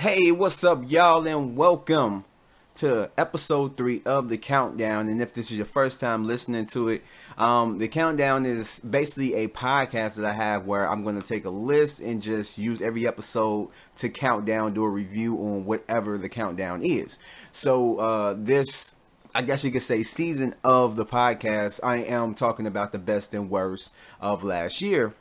Hey, what's up, y'all, and welcome to episode 3 of The Countdown. And if this is your first time listening to it, The Countdown is basically a podcast that I have where I'm going to take a list and just use every episode to count down, do a review on whatever the countdown is. So this, I guess you could say, season of the podcast, I am talking about the best and worst of last year.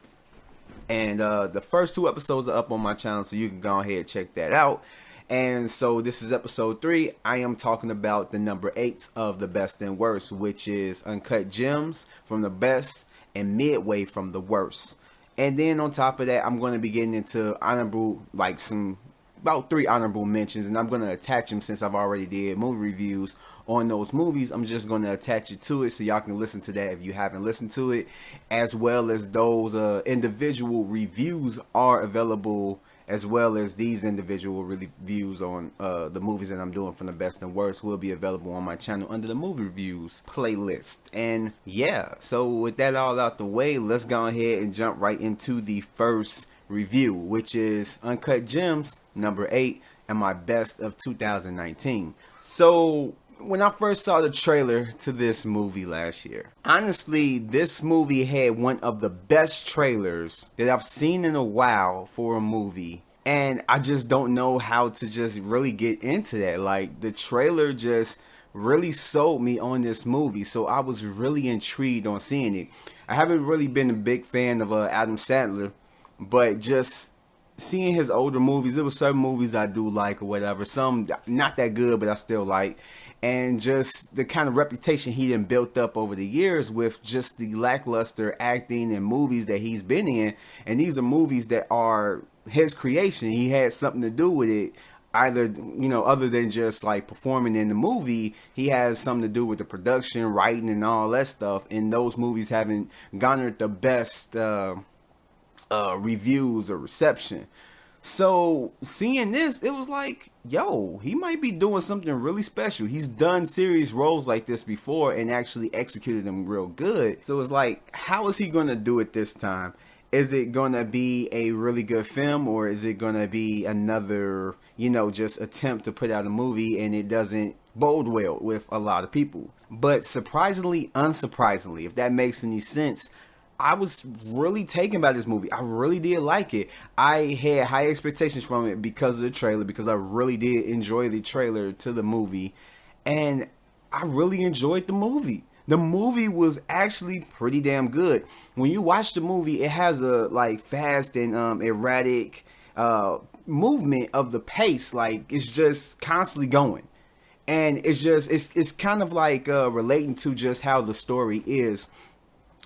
And the first 2 episodes are up on my channel, so you can go ahead and check that out. And so this is episode 3. I am talking about the number 8's of the best and worst, which is Uncut Gems from the best and Midway from the worst. And then on top of that, I'm going to be getting into honorable, about 3 honorable mentions, and I'm going to attach them since I've already did movie reviews on those movies. I'm just going to attach it to it so y'all can listen to that if you haven't listened to it, as well as those individual reviews are available, as well as these individual reviews on the movies that I'm doing from the best and worst will be available on my channel under the movie reviews playlist. And yeah, so with that all out the way, let's go ahead and jump right into the first review, which is Uncut Gems number 8 and my best of 2019. So when I first saw the trailer to this movie last year, honestly, this movie had one of the best trailers that I've seen in a while for a movie. And I just don't know how to just really get into that. Like, the trailer just really sold me on this movie. So I was really intrigued on seeing it. I haven't really been a big fan of Adam Sandler, but just seeing his older movies, there were certain movies I do like or whatever. Some not that good, but I still like. And just the kind of reputation he done built up over the years with just the lackluster acting and movies that he's been in. And these are movies that are his creation. He had something to do with it. Either, other than just like performing in the movie, he has something to do with the production, writing, and all that stuff. And those movies haven't garnered the best reviews or reception. So seeing this, it was like, yo, he might be doing something really special. He's done serious roles like this before and actually executed them real good. So it's like, how is he going to do it this time? Is it going to be a really good film, or is it going to be another, just attempt to put out a movie and it doesn't bode well with a lot of people? But surprisingly, unsurprisingly, if that makes any sense, I was really taken by this movie. I really did like it. I had high expectations from it because of the trailer, because I really did enjoy the trailer to the movie. And I really enjoyed the movie. The movie was actually pretty damn good. When you watch the movie, it has a fast and erratic movement of the pace. Like, it's just constantly going. And it's kind of like relating to just how the story is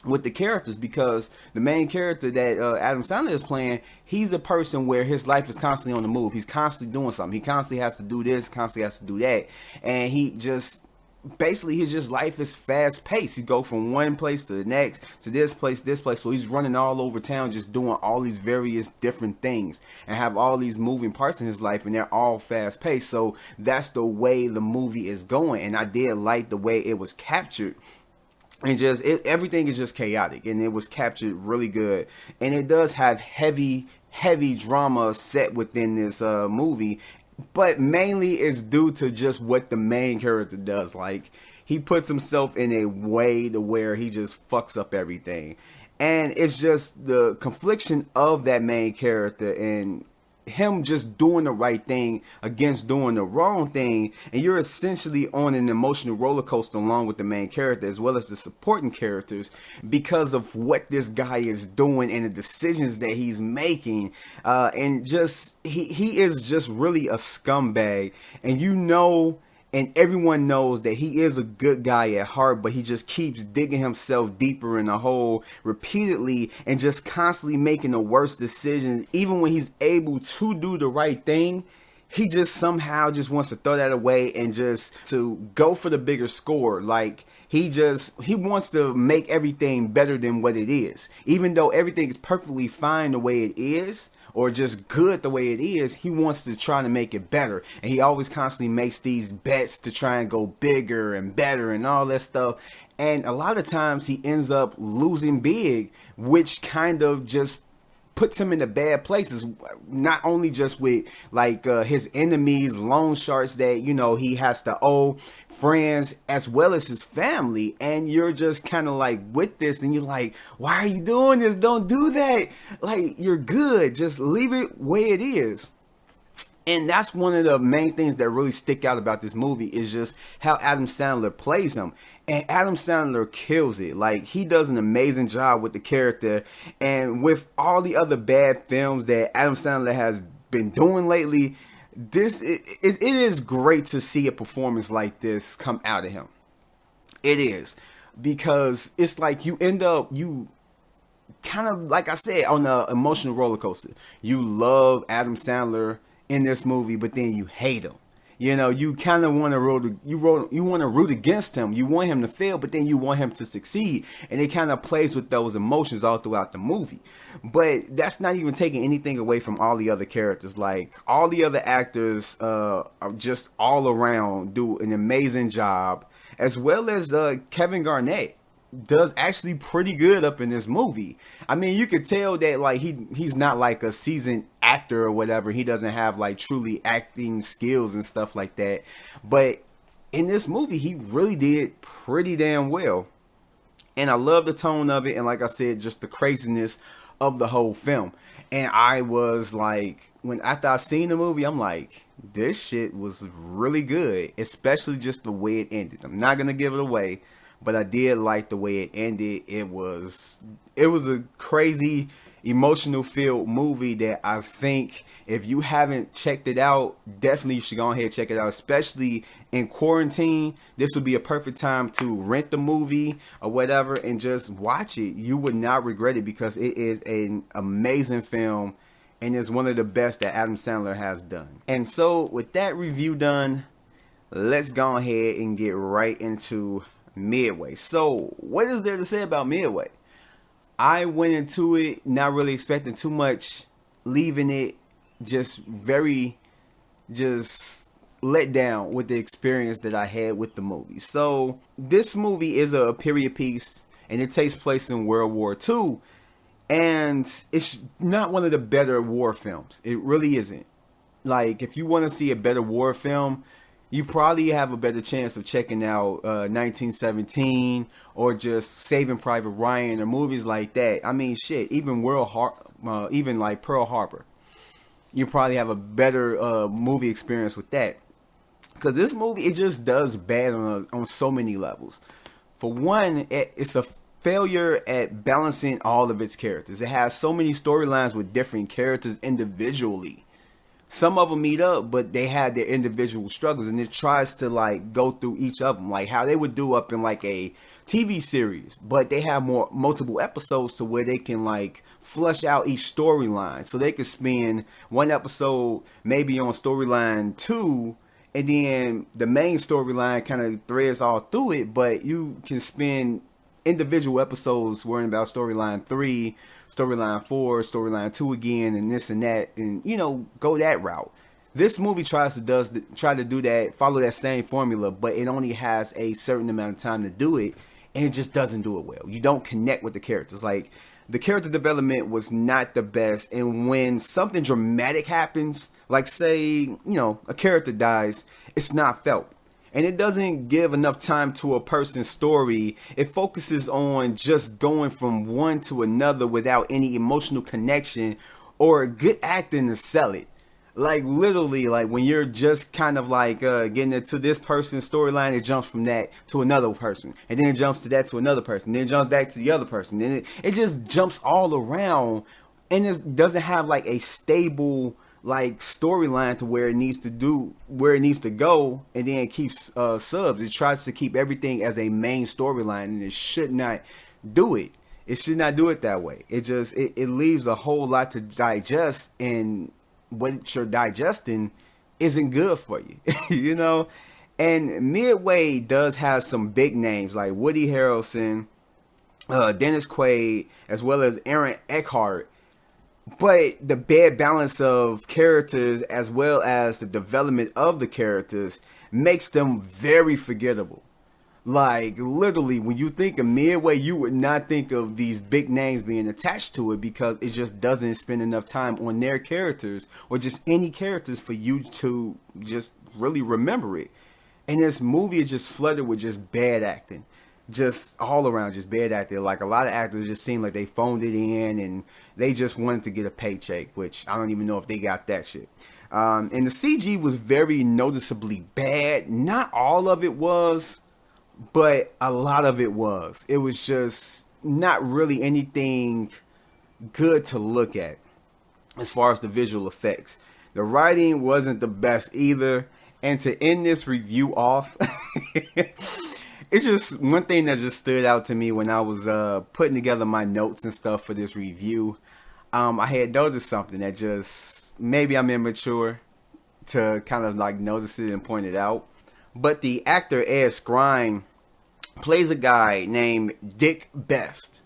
with the characters, because the main character that Adam Sandler is playing, he's a person where his life is constantly on the move. He's constantly doing something. He constantly has to do this, constantly has to do that. And his life is fast paced. He go from one place to the next, to this place. So he's running all over town, just doing all these various different things and have all these moving parts in his life, and they're all fast paced. So that's the way the movie is going. And I did like the way it was captured. And everything is just chaotic, and it was captured really good. And it does have heavy drama set within this movie, but mainly it's due to just what the main character does. Like, he puts himself in a way to where he just fucks up everything. And it's just the confliction of that main character and him just doing the right thing against doing the wrong thing, and you're essentially on an emotional roller coaster along with the main character as well as the supporting characters because of what this guy is doing and the decisions that he's making, and just he is just really a scumbag, and everyone knows that he is a good guy at heart, but he just keeps digging himself deeper in a hole repeatedly and just constantly making the worst decisions. Even when he's able to do the right thing, he just somehow just wants to throw that away and just to go for the bigger score. Like, he wants to make everything better than what it is. Even though everything is perfectly fine the way it is, or just good the way it is, he wants to try to make it better. And he always constantly makes these bets to try and go bigger and better and all that stuff. And a lot of times he ends up losing big, which kind of just puts him in the bad places, not only just with like his enemies, loan sharks that, you know, he has to owe, friends, as well as his family. And you're just kind of like with this, and you're like, why are you doing this? Don't do that. Like, you're good. Just leave it where it is. And that's one of the main things that really stick out about this movie, is just how Adam Sandler plays him. And Adam Sandler kills it. Like, he does an amazing job with the character. And with all the other bad films that Adam Sandler has been doing lately, it is great to see a performance like this come out of him. It is. Because it's like you end up, you kind of, like I said, on an emotional roller coaster. You love Adam Sandler in this movie, but then you hate him. You know, you kind of want to root against him. You want him to fail, but then you want him to succeed. And it kind of plays with those emotions all throughout the movie. But that's not even taking anything away from all the other characters. Like, all the other actors are just all around do an amazing job, as well as Kevin Garnett does actually pretty good up in this movie. I mean, you could tell that like he's not like a seasoned actor or whatever. He doesn't have like truly acting skills and stuff like that. But in this movie, he really did pretty damn well. And I love the tone of it. And like I said, just the craziness of the whole film. And I was like, after I seen the movie, I'm like, this shit was really good. Especially just the way it ended. I'm not going to give it away, but I did like the way it ended. It was a crazy, emotional filled movie that I think if you haven't checked it out, definitely you should go ahead and check it out. Especially in quarantine, this would be a perfect time to rent the movie or whatever and just watch it. You would not regret it, because it is an amazing film and it's one of the best that Adam Sandler has done. And so with that review done, let's go ahead and get right into Midway. So what is there to say about Midway? I went into it not really expecting too much, leaving it just let down with the experience that I had with the movie. So this movie is a period piece, and it takes place in World War II, and it's not one of the better war films. It really isn't. Like, if you want to see a better war film, you probably have a better chance of checking out 1917 or just Saving Private Ryan or movies like that. I mean, shit, even even like Pearl Harbor. You probably have a better movie experience with that. Because this movie, it just does bad on so many levels. For one, it's a failure at balancing all of its characters. It has so many storylines with different characters individually. Some of them meet up, but they had their individual struggles, and it tries to like go through each of them, like how they would do up in like a TV series, but they have multiple episodes to where they can like flush out each storyline. So they could spend one episode maybe on storyline 2, and then the main storyline kind of threads all through it, but you can spend individual episodes worrying about storyline 3, storyline 4, storyline 2 again, and this and that, and you know, go that route. This movie tries to do that, follow that same formula, but it only has a certain amount of time to do it, and it just doesn't do it well. You don't connect with the characters. Like, the character development was not the best, and when something dramatic happens, like say, you know, a character dies, it's not felt. And it doesn't give enough time to a person's story. It focuses on just going from one to another without any emotional connection or good acting to sell it. Like, literally, like when you're just kind of like getting into this person's storyline, it jumps from that to another person. And then it jumps to that to another person. Then it jumps back to the other person. Then it just jumps all around. And it doesn't have like a stable like storyline to where it needs to go, and then it keeps subs. It tries to keep everything as a main storyline, and it should not do it. It should not do it that way. It just it leaves a whole lot to digest, and what you're digesting isn't good for you. You know? And Midway does have some big names like Woody Harrelson, Dennis Quaid, as well as Aaron Eckhart. But the bad balance of characters as well as the development of the characters makes them very forgettable. Like, literally, when you think of Midway, you would not think of these big names being attached to it because it just doesn't spend enough time on their characters or just any characters for you to just really remember it. And this movie is just flooded with just bad acting. Just all around, just bad acting. Like, a lot of actors just seem like they phoned it in and they just wanted to get a paycheck, which I don't even know if they got that shit. And the CG was very noticeably bad. Not all of it was, but a lot of it was. It was just not really anything good to look at as far as the visual effects. The writing wasn't the best either. And to end this review off, it's just one thing that just stood out to me when I was putting together my notes and stuff for this review. I had noticed something that just, maybe I'm immature to kind of like notice it and point it out. But the actor Ed Skrein plays a guy named Dick Best.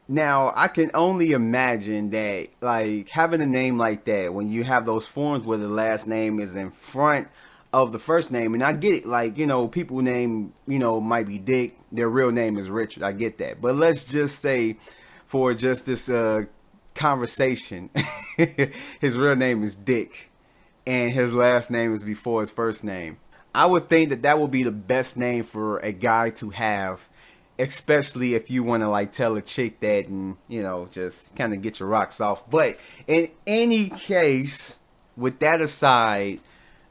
Now, I can only imagine that, like, having a name like that, when you have those forms where the last name is in front of the first name, and I get it, like, you know, people name, you know, might be Dick, their real name is Richard, I get that. But let's just say, for just this conversation, his real name is Dick, and his last name is before his first name. I would think that that would be the best name for a guy to have, especially if you want to like tell a chick that and, you know, just kind of get your rocks off. But in any case, with that aside,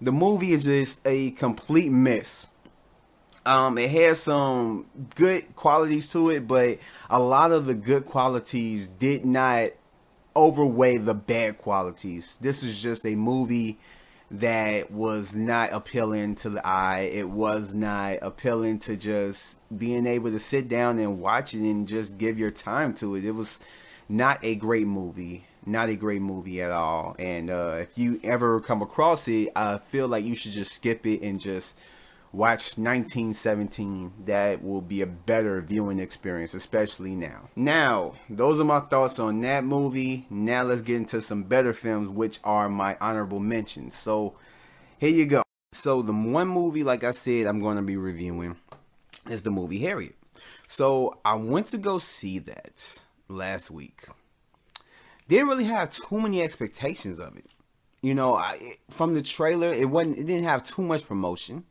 the movie is just a complete miss. It has some good qualities to it, but a lot of the good qualities did not outweigh the bad qualities. This is just a movie that was not appealing to the eye. It was not appealing to just being able to sit down and watch it and just give your time to it. It was not a great movie. Not a great movie at all. And if you ever come across it, I feel like you should just skip it and just watch 1917. That will be a better viewing experience, especially now. Now, those are my thoughts on that movie. Now let's get into some better films, which are my honorable mentions. So, here you go. So, the one movie, like I said, I'm going to be reviewing is the movie Harriet. So, I went to go see that last week. Didn't really have too many expectations of it. You know, from the trailer, it didn't have too much promotion.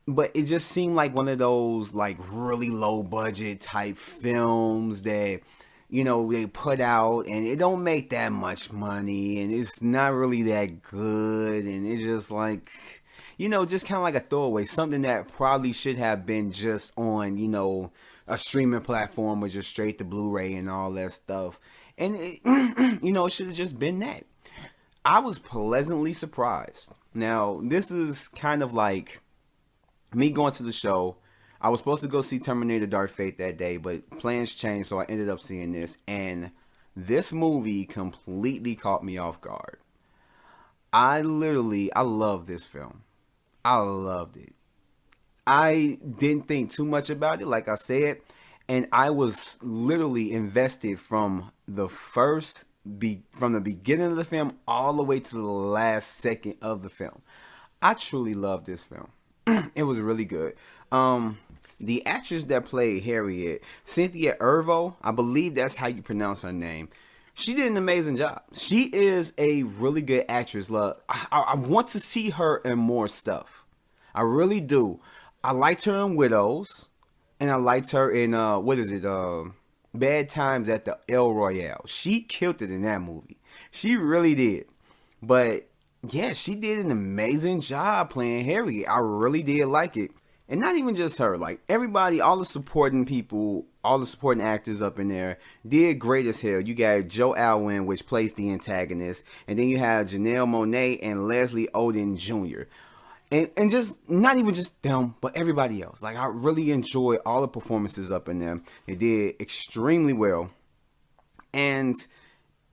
But it just seemed like one of those like really low budget type films that, you know, they put out and it don't make that much money and it's not really that good. And it's just like, you know, just kind of like a throwaway, something that probably should have been just on, you know, a streaming platform or just straight to Blu-ray and all that stuff. And, it, you know, it should have just been that. I was pleasantly surprised. Now, this is kind of like me going to the show. I was supposed to go see Terminator Dark Fate that day, but plans changed, so I ended up seeing this. And this movie completely caught me off guard. I love this film. I loved it. I didn't think too much about it, like I said. And I was literally invested from the beginning of the film all the way to the last second of the film. I truly loved this film. It was really good. The actress that played Harriet, Cynthia Erivo, I believe that's how you pronounce her name. She did an amazing job. She is a really good actress. Look, I want to see her in more stuff. I really do. I liked her in Widows, and I liked her in Bad Times at the El Royale. She killed it in that movie. She really did. But yeah, she did an amazing job playing Harriet. I really did like it. And not even just her, like everybody, all the supporting people, all the supporting actors up in there did great as hell. You got Joe Alwyn, which plays the antagonist. And then you have Janelle Monáe and Leslie Odom Jr. And just, not even just them, but everybody else. Like, I really enjoyed all the performances up in there. They did extremely well. And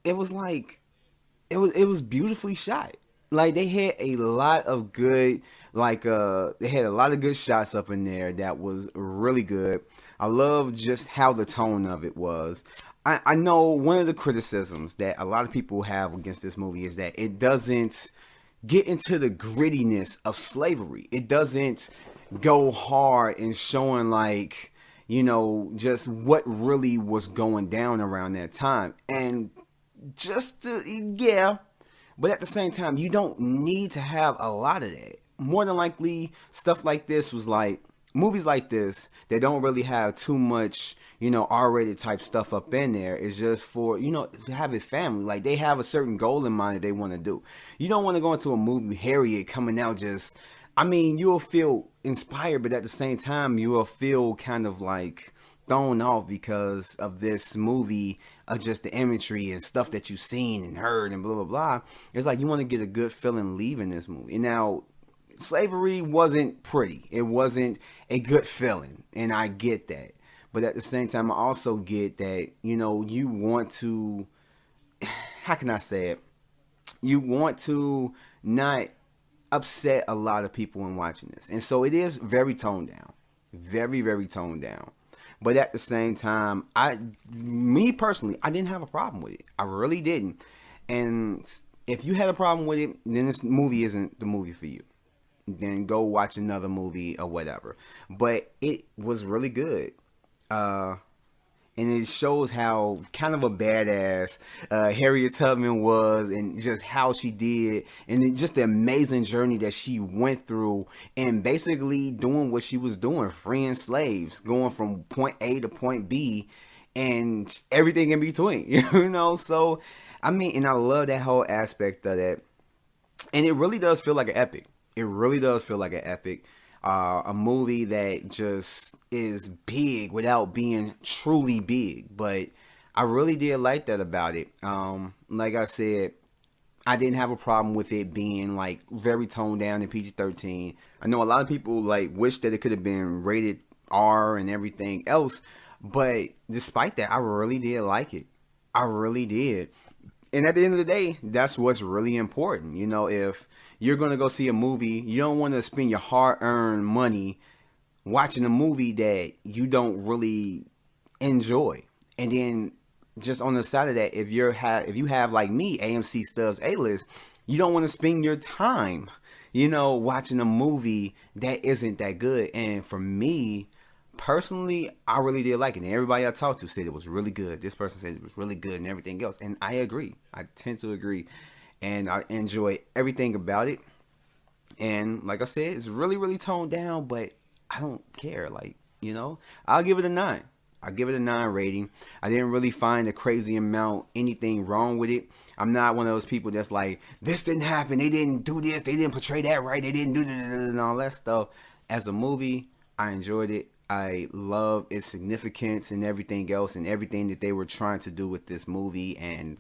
it was like, it was beautifully shot. Like, they had a lot of good, they had a lot of good shots up in there that was really good. I love just how the tone of it was. I know one of the criticisms that a lot of people have against this movie is that it doesn't get into the grittiness of slavery. It doesn't go hard in showing like, you know, just what really was going down around that time. And just to, yeah, but at the same time, you don't need to have a lot of that. More than likely, stuff like this was like, movies like this, they don't really have too much, you know, R-rated type stuff up in there. It's just for, you know, to have a family. Like, they have a certain goal in mind that they want to do. You don't want to go into a movie, Harriet, coming out just, I mean, you'll feel inspired, but at the same time, you will feel kind of like thrown off because of this movie, just the imagery and stuff that you've seen and heard and blah, blah, blah. It's like you want to get a good feeling leaving this movie. And now, slavery wasn't pretty. It wasn't a good feeling. And I get that. But at the same time, I also get that, you know, you want to, how can I say it? You want to not upset a lot of people in watching this. And so it is very toned down. Very, very toned down. But at the same time, me personally, I didn't have a problem with it. I really didn't. And if you had a problem with it, then this movie isn't the movie for you. Then go watch another movie or whatever. But it was really good. And it shows how kind of a badass Harriet Tubman was, and just how she did, and just the amazing journey that she went through, and basically doing what she was doing, freeing slaves, going from point A to point B, and everything in between, you know? So, I mean, and I love that whole aspect of that. And it really does feel like an epic. It really does feel like an epic. A movie that just is big without being truly big. But I really did like that about it. Like I said, I didn't have a problem with it being like very toned down in PG-13. I know a lot of people like wish that it could have been rated R and everything else. But despite that, I really did like it. I really did. And at the end of the day, that's what's really important. You know, if you're going to go see a movie, you don't want to spend your hard-earned money watching a movie that you don't really enjoy. And then just on the side of that, if you have like me, AMC Stubbs A-List, you don't want to spend your time, you know, watching a movie that isn't that good. And for me, personally, I really did like it. And everybody I talked to said it was really good. This person said it was really good and everything else. And I agree. I tend to agree. And I enjoy everything about it. And like I said, it's really, really toned down, but I don't care. Like, you know, I'll give it a 9. I'll give it a 9 rating. I didn't really find a crazy amount, anything wrong with it. I'm not one of those people that's like, this didn't happen. They didn't do this. They didn't portray that right. They didn't do this and all that stuff. As a movie, I enjoyed it. I love its significance and everything else and everything that they were trying to do with this movie. And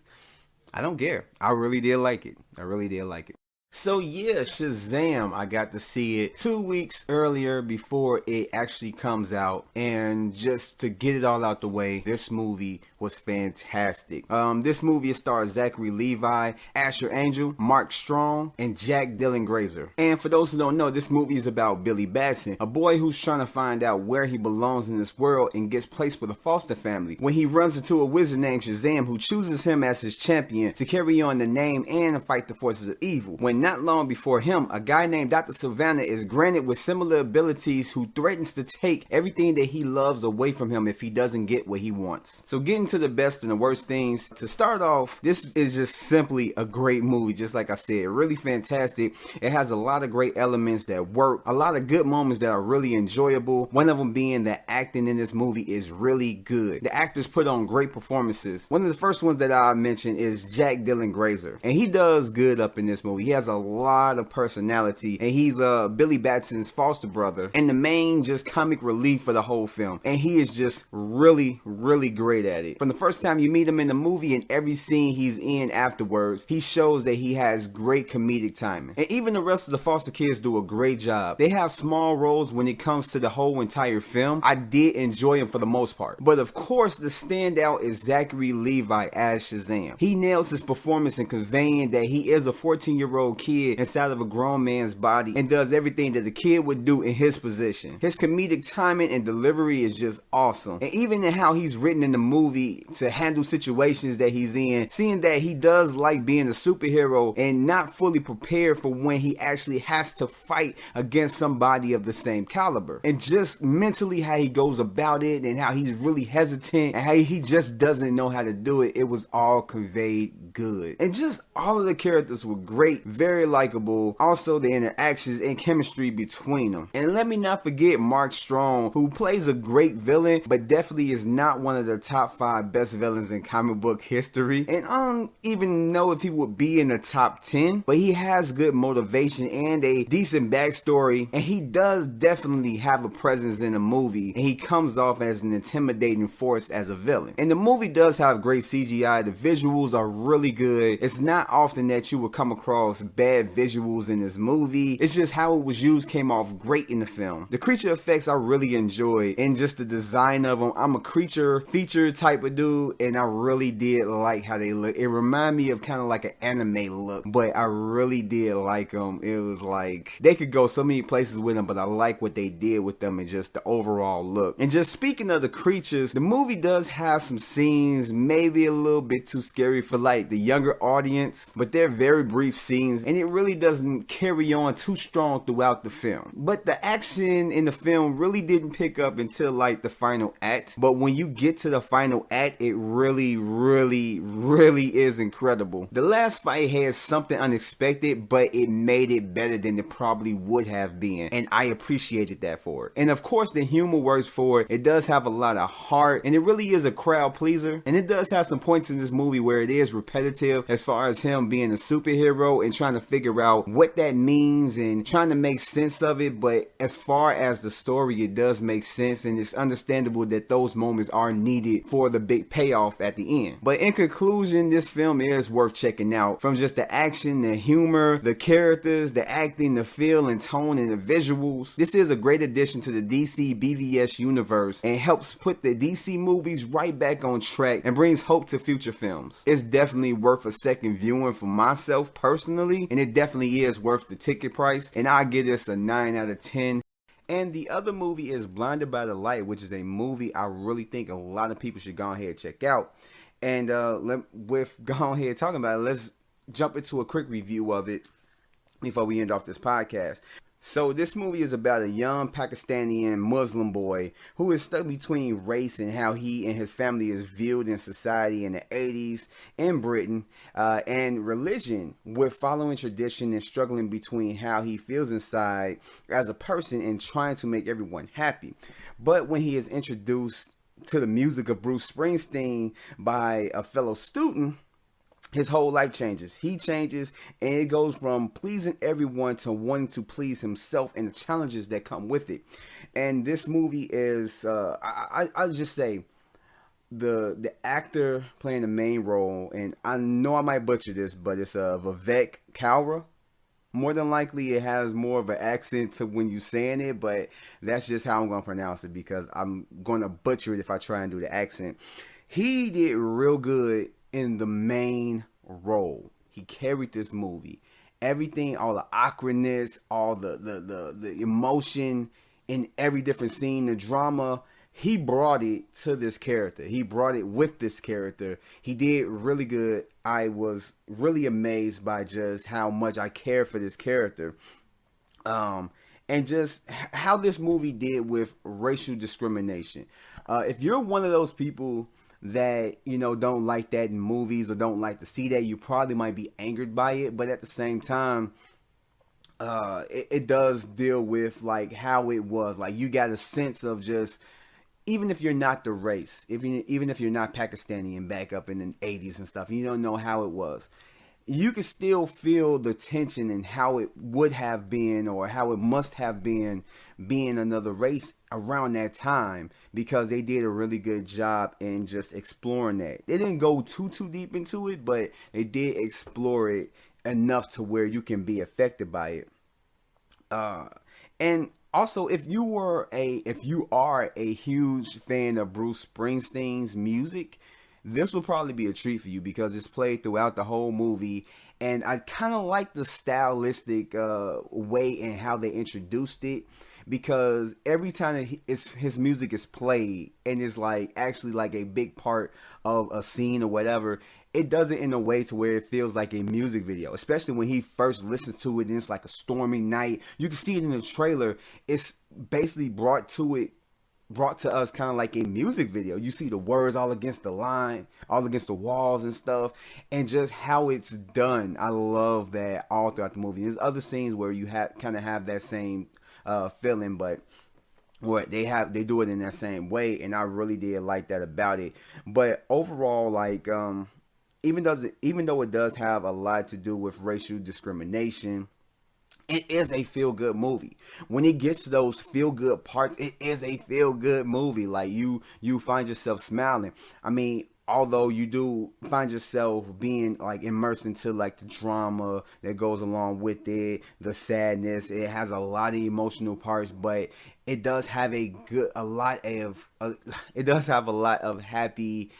I don't care. I really did like it. I really did like it. So yeah, Shazam, I got to see it 2 weeks earlier before it actually comes out. And just to get it all out the way, this movie was fantastic. This movie stars Zachary Levi, Asher Angel, Mark Strong, and Jack Dylan Grazer. And for those who don't know, this movie is about Billy Batson, a boy who's trying to find out where he belongs in this world and gets placed with a foster family when he runs into a wizard named Shazam, who chooses him as his champion to carry on the name and fight the forces of evil. When not long before him, a guy named Dr. Savannah is granted with similar abilities who threatens to take everything that he loves away from him if he doesn't get what he wants. So getting to the best and the worst things. To start off, this is just simply a great movie, just like I said. Really fantastic. It has a lot of great elements that work, a lot of good moments that are really enjoyable. One of them being that acting in this movie is really good. The actors put on great performances. One of the first ones that I mentioned is Jack Dylan Grazer, and he does good up in this movie. He has a lot of personality, and he's Billy Batson's foster brother and the main just comic relief for the whole film, and he is just really, really great at it. From the first time you meet him in the movie and every scene he's in afterwards, he shows that he has great comedic timing. And even the rest of the foster kids do a great job. They have small roles when it comes to the whole entire film. I did enjoy him for the most part, but of course the standout is Zachary Levi as Shazam. He nails his performance in conveying that he is a 14-year-old kid inside of a grown man's body and does everything that the kid would do in his position. His comedic timing and delivery is just awesome. And even in how he's written in the movie to handle situations that he's in, seeing that he does like being a superhero and not fully prepared for when he actually has to fight against somebody of the same caliber. And just mentally how he goes about it and how he's really hesitant and how he just doesn't know how to do it. It was all conveyed good. And just all of the characters were great, very likable. Also the interactions and chemistry between them. And let me not forget Mark Strong, who plays a great villain, but definitely is not one of the top 5 best villains in comic book history. And I don't even know if he would be in the top 10, but he has good motivation and a decent backstory, and he does definitely have a presence in the movie, and he comes off as an intimidating force as a villain. And the movie does have great CGI. The visuals are really good. It's not often that you would come across bad visuals in this movie. It's just how it was used came off great in the film. The creature effects I really enjoyed, and just the design of them. I'm a creature feature type of dude, and I really did like how they look. It reminded me of kind of like an anime look, but I really did like them. It was like they could go so many places with them, but I like what they did with them and just the overall look. And just speaking of the creatures, the movie does have some scenes maybe a little bit too scary for like the younger audience, but they're very brief scenes, and it really doesn't carry on too strong throughout the film. But the action in the film really didn't pick up until like the final act. But when you get to the final act, it really is incredible. The last fight had something unexpected, but it made it better than it probably would have been, and I appreciated that for it. And of course the humor works for it. It does have a lot of heart, and it really is a crowd pleaser. And it does have some points in this movie where it is repetitive as far as him being a superhero and trying to figure out what that means and trying to make sense of it. But as far as the story, it does make sense, and it's understandable that those moments are needed for the big payoff at the end. But in conclusion, this film is worth checking out. From just the action, the humor, the characters, the acting, the feel and tone, and the visuals, this is a great addition to the DC BVS universe and helps put the DC movies right back on track and brings hope to future films. It's definitely worth a second viewing for myself personally, and it definitely is worth the ticket price, and I give this a 9 out of 10. And the other movie is Blinded by the Light, which is a movie I really think a lot of people should go ahead and check out. And with going ahead talking about it, let's jump into a quick review of it before we end off this podcast. So this movie is about a young Pakistani Muslim boy who is stuck between race and how he and his family is viewed in society in the 80s in Britain, and religion, with following tradition and struggling between how he feels inside as a person and trying to make everyone happy. But when he is introduced to the music of Bruce Springsteen by a fellow student, his whole life changes. He changes, and it goes from pleasing everyone to wanting to please himself and the challenges that come with it. And this movie is, I'll just say, the actor playing the main role, and I know I might butcher this, but it's Vivek Kaura. More than likely, it has more of an accent to when you're saying it, but that's just how I'm going to pronounce it because I'm going to butcher it if I try and do the accent. He did real good in the main role. He carried this movie. Everything, all the awkwardness, all the emotion in every different scene, the drama, he brought it to this character. He brought it with this character. He did really good. I was really amazed by just how much I care for this character. And just how this movie did with racial discrimination. If you're one of those people that, you know, don't like that in movies or don't like to see that, you probably might be angered by it. But at the same time, it does deal with like how it was. Like you got a sense of just, even if you're not the race, even if you're not Pakistani and back up in the 80s and stuff, you don't know how it was, you can still feel the tension and how it would have been or how it must have been being another race around that time, because they did a really good job in just exploring that. They didn't go too deep into it, but they did explore it enough to where you can be affected by it. And also, if you are a huge fan of Bruce Springsteen's music, this will probably be a treat for you because it's played throughout the whole movie, And I kind of like the stylistic way and how they introduced it, because every time that his music is played and it's like actually like a big part of a scene or whatever, it does it in a way to where it feels like a music video, especially when he first listens to it and it's like a stormy night. You can see it in the trailer. It's basically brought to us kind of like a music video. You see the words all against the line, all against the walls and stuff, and just how it's done. I love that all throughout the movie. There's other scenes where you kind of have that same feeling, but what they do it in that same way, and I really did like that about it. But overall, like even though it does have a lot to do with racial discrimination, it is a feel-good movie. When it gets to those feel-good parts, it is a feel-good movie. Like you find yourself smiling. I mean, although you do find yourself being like immersed into like the drama that goes along with it, the sadness. It has a lot of emotional parts, but it does have a lot of happy,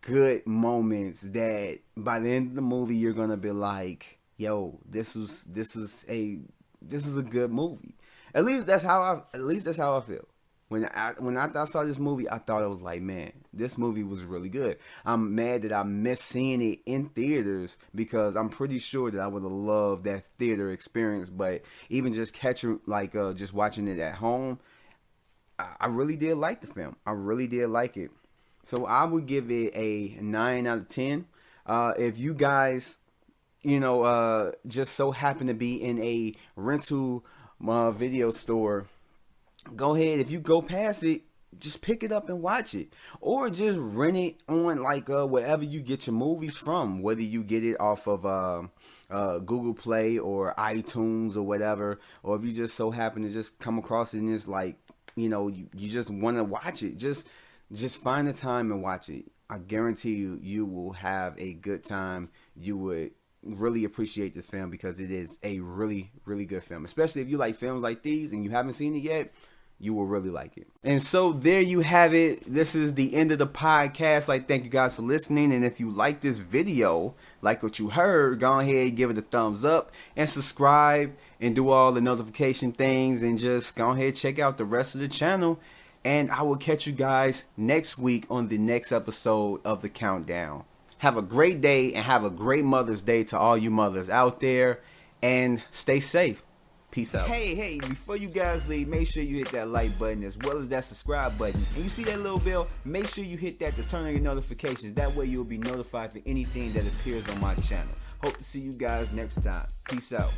good moments that by the end of the movie you're gonna be like, yo, this is a good movie. At least that's how I feel. When I saw this movie, I thought it was like, man, this movie was really good. I'm mad that I missed seeing it in theaters, because I'm pretty sure that I would have loved that theater experience. But even just just watching it at home, I really did like the film. I really did like it. So I would give it a 9 out of 10. If you guys, just so happen to be in a rental video store, go ahead. If you go past it, just pick it up and watch it, or just rent it on like wherever you get your movies from, whether you get it off of Google Play or iTunes or whatever, or if you just so happen to just come across it and it's like, you just want to watch it, just find the time and watch it. I guarantee you will have a good time. You would really appreciate this film, because it is a really, really good film. Especially if you like films like these and you haven't seen it yet, you will really like it. And so there you have it. This is the end of the podcast. Like, thank you guys for listening. And if you like this video, like what you heard, go ahead, give it a thumbs up and subscribe and do all the notification things, and just go ahead, check out the rest of the channel. And I will catch you guys next week on the next episode of The Countdown. Have a great day, and have a great Mother's Day to all you mothers out there, and stay safe. Peace out. Hey, before you guys leave, make sure you hit that like button as well as that subscribe button. And you see that little bell? Make sure you hit that to turn on your notifications. That way you'll be notified for anything that appears on my channel. Hope to see you guys next time. Peace out.